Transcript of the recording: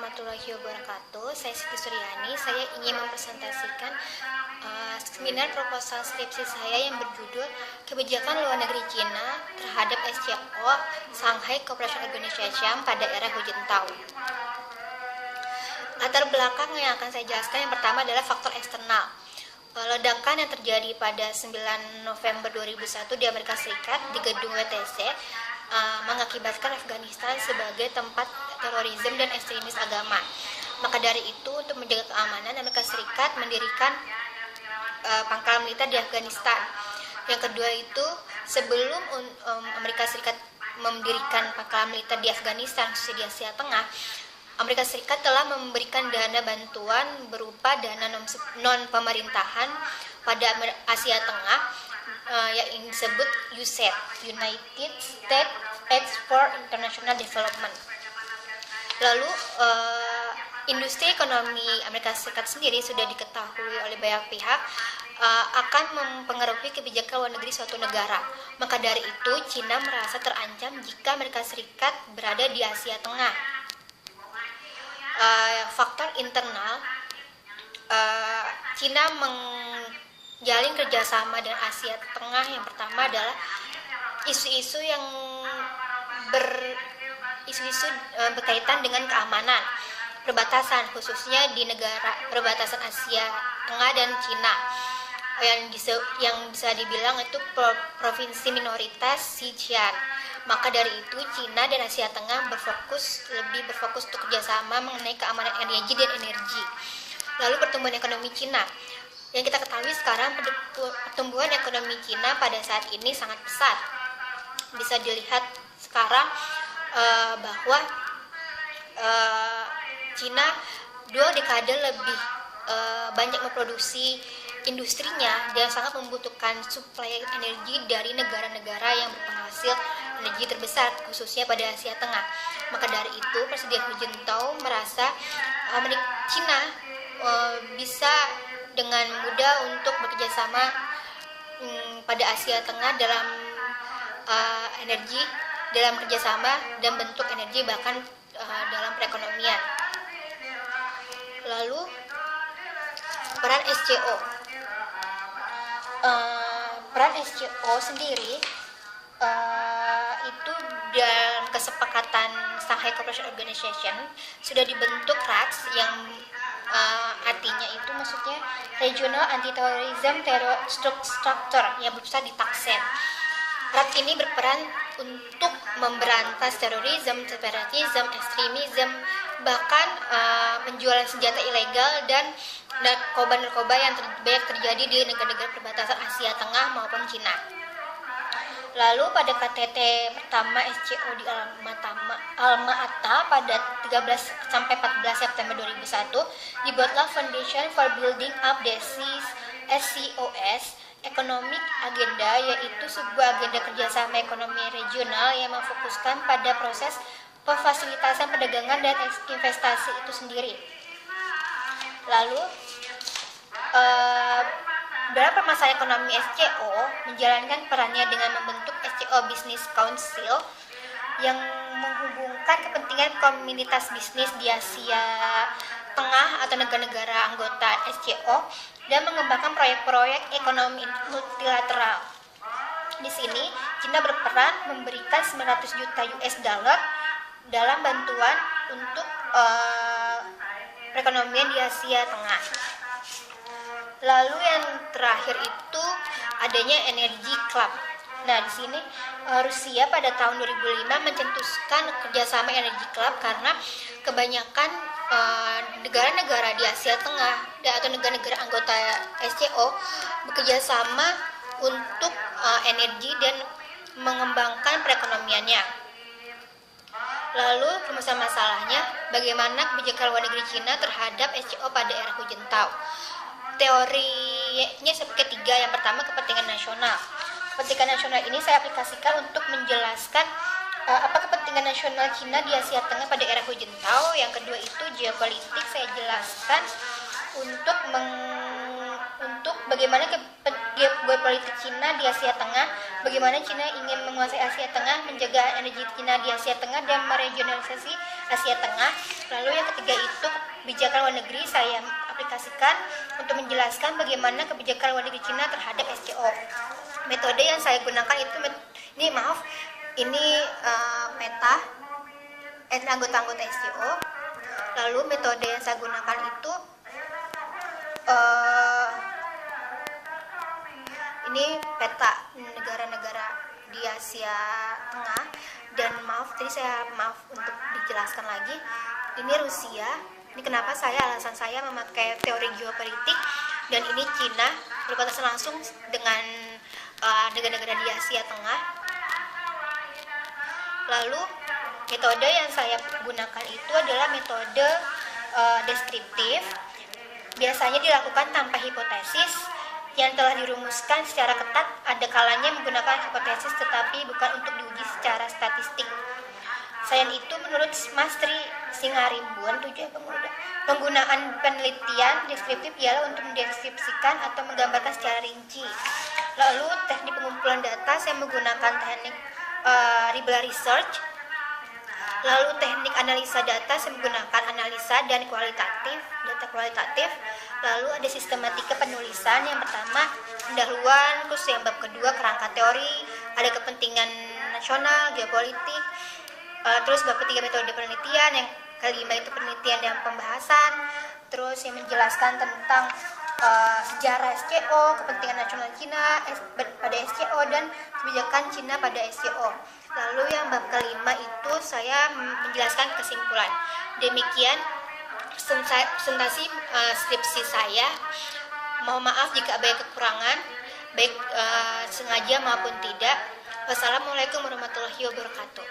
warahmatullahi wabarakatuh. Saya Siti Suryani. Saya ingin mempresentasikan seminar proposal skripsi saya yang berjudul Kebijakan Luar Negeri Cina terhadap SCO Shanghai Cooperation Organization pada era Hu Jintao. Latar belakang yang akan saya jelaskan yang pertama adalah faktor eksternal. Ledakan yang terjadi pada 9 November 2001 di Amerika Serikat di gedung WTC mengakibatkan Afghanistan sebagai tempat terorisme dan ekstremis agama. Maka dari itu, untuk menjaga keamanan, Amerika Serikat mendirikan pangkalan militer di Afghanistan. Yang kedua itu, sebelum Amerika Serikat mendirikan pangkalan militer di Afghanistan, khususnya di Asia Tengah, Amerika Serikat telah memberikan dana bantuan berupa dana non-pemerintahan pada Asia Tengah yang disebut USAID, United States Aid for International Development. Lalu industri ekonomi Amerika Serikat sendiri sudah diketahui oleh banyak pihak akan mempengaruhi kebijakan luar negeri suatu negara. Maka dari itu, Cina merasa terancam jika Amerika Serikat berada di Asia Tengah. Faktor internal, Cina menjalin kerjasama dengan Asia Tengah. Yang pertama adalah isu-isu berkaitan dengan keamanan perbatasan, khususnya di negara perbatasan Asia Tengah dan Cina yang bisa dibilang itu provinsi minoritas Xinjiang. Maka dari itu, Cina dan Asia Tengah lebih berfokus untuk kerjasama mengenai keamanan energi dan energi. Lalu pertumbuhan ekonomi Cina. Yang kita ketahui sekarang, pertumbuhan ekonomi Cina pada saat ini sangat pesat. Bisa dilihat sekarang bahwa Cina 2 dekade lebih banyak memproduksi industrinya dan sangat membutuhkan suplai energi dari negara-negara yang berpenghasil energi terbesar, khususnya pada Asia Tengah. Maka dari itu, Presiden Hu Jintao merasa Cina bisa dengan mudah untuk bekerjasama pada Asia Tengah dalam energi, dalam kerjasama dan bentuk energi, bahkan dalam perekonomian. Lalu peran SCO. Peran SCO sendiri itu dalam kesepakatan Shanghai Cooperation Organization sudah dibentuk RACS yang artinya itu maksudnya Regional Anti-Terrorism Structure yang berpusat di Taksen. RACS ini berperan untuk memberantas terorisme, separatisme, ekstremisme, bahkan penjualan senjata ilegal dan narkoba yang banyak terjadi di negara-negara perbatasan Asia Tengah maupun Cina. Lalu pada KTT pertama SCO di Alma-Ata pada 13 sampai 14 September 2001 dibuatlah Foundation for Building Up the SCOS Economic Agenda, yaitu sebuah agenda kerjasama ekonomi regional yang memfokuskan pada proses pefasilitasan perdagangan dan investasi itu sendiri. Lalu dalam permasalahan ekonomi, SCO menjalankan perannya dengan membentuk SCO Business Council yang menghubungkan kepentingan komunitas bisnis di Asia Tengah atau negara-negara anggota SCO dan mengembangkan proyek-proyek ekonomi multilateral. Di sini, Cina berperan memberikan 900 juta US dollar dalam bantuan untuk perekonomian di Asia Tengah. Lalu yang terakhir itu adanya Energy Club. Nah, di sini Rusia pada tahun 2005 mencetuskan kerjasama Energy Club karena kebanyakan negara-negara di Asia Tengah atau negara-negara anggota SCO bekerjasama untuk energi dan mengembangkan perekonomiannya. Lalu masalahnya bagaimana kebijakan luar negeri Cina terhadap SCO pada era Hu Jintao. Teorinya sebagai 3. Yang pertama, kepentingan nasional. Kepentingan nasional ini saya aplikasikan untuk menjelaskan apa kepentingan nasional Cina di Asia Tengah pada era Hu Jintao. Yang kedua itu geopolitik, saya jelaskan untuk bagaimana geopolitik Cina di Asia Tengah, bagaimana Cina ingin menguasai Asia Tengah, menjaga energi Cina di Asia Tengah dan meregionalisasi Asia Tengah. Lalu yang ketiga itu kebijakan luar negeri, saya aplikasikan untuk menjelaskan bagaimana kebijakan luar negeri Cina terhadap SCO. Metode yang saya gunakan itu ini peta anggota-anggota SCO. Lalu metode yang saya gunakan itu ini peta negara-negara di Asia Tengah. Dan tadi saya untuk dijelaskan lagi, ini Rusia. Ini kenapa alasan saya memakai teori geopolitik, dan ini Cina berbatasan langsung dengan negara-negara di Asia Tengah. Lalu metode yang saya gunakan itu adalah metode deskriptif. Biasanya dilakukan tanpa hipotesis yang telah dirumuskan secara ketat, ada kalanya menggunakan hipotesis tetapi bukan untuk diuji secara statistik. Selain itu, menurut Mas Tri Singarimbun, penggunaan penelitian deskriptif ialah untuk mendeskripsikan atau menggambarkan secara rinci. Lalu teknik pengumpulan data, saya menggunakan teknik Ribla Research. Lalu teknik analisa data, saya menggunakan analisa dan data kualitatif. Lalu ada sistematika penulisan, yang pertama pendahuluan, terus yang bab kedua kerangka teori, ada kepentingan nasional, geopolitik, terus bab ketiga metode penelitian, yang kelima itu penelitian dan pembahasan, terus yang menjelaskan tentang sejarah SCO, kepentingan nasional Cina pada SCO, dan kebijakan Cina pada SCO. Lalu yang bab kelima itu saya menjelaskan kesimpulan. Demikian presentasi skripsi saya. Mohon maaf jika ada kekurangan, baik sengaja maupun tidak. Wassalamualaikum warahmatullahi wabarakatuh.